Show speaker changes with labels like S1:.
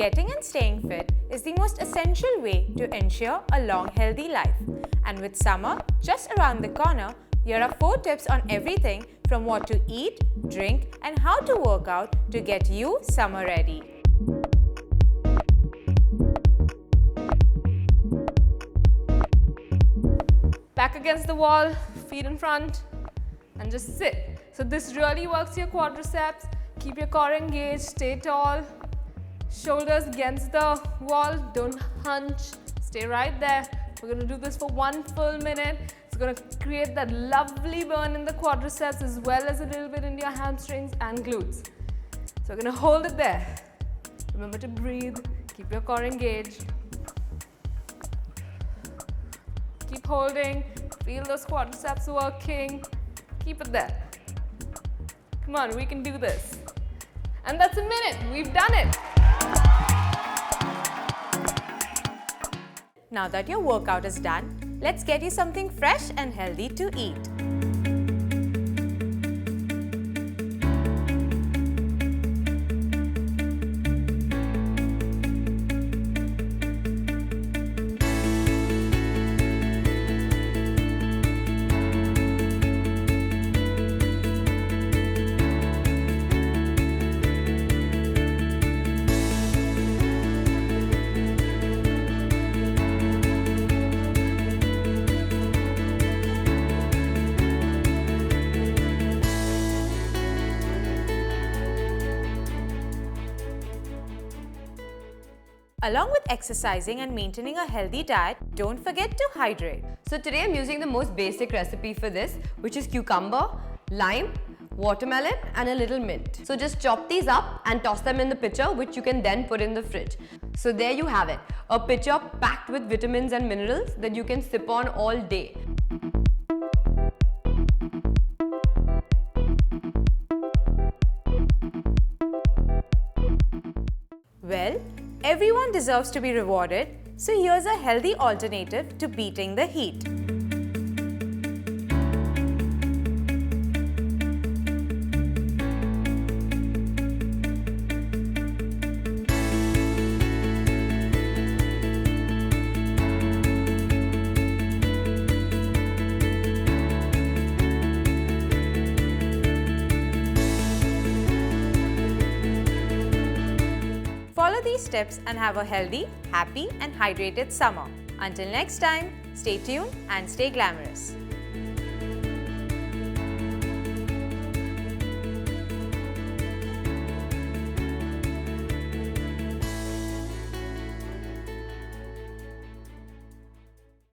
S1: Getting and staying fit is the most essential way to ensure a long, healthy life. And with summer just around the corner, here are 4 tips on everything from what to eat, drink, and how to work out to get you summer ready.
S2: Back against the wall, feet in front, and just sit. So this really works your quadriceps. Keep your core engaged, stay tall. Shoulders against the wall, don't hunch, stay right there. We're going to do this for 1 full minute. It's going to create that lovely burn in the quadriceps as well as a little bit in your hamstrings and glutes. So we're going to hold it there. Remember to breathe, keep your core engaged. Keep holding, feel those quadriceps working. Keep it there. Come on, we can do this. And that's a minute, we've done it.
S1: Now that your workout is done, let's get you something fresh and healthy to eat. Along with exercising and maintaining a healthy diet, don't forget to hydrate.
S3: So today I'm using the most basic recipe for this, which is cucumber, lime, watermelon and a little mint. So just chop these up and toss them in the pitcher, which you can then put in the fridge. So there you have it, a pitcher packed with vitamins and minerals that you can sip on all day.
S1: Well, everyone deserves to be rewarded, so here's a healthy alternative to beating the heat. Follow these tips and have a healthy, happy and hydrated summer. Until next time, stay tuned and stay glamorous.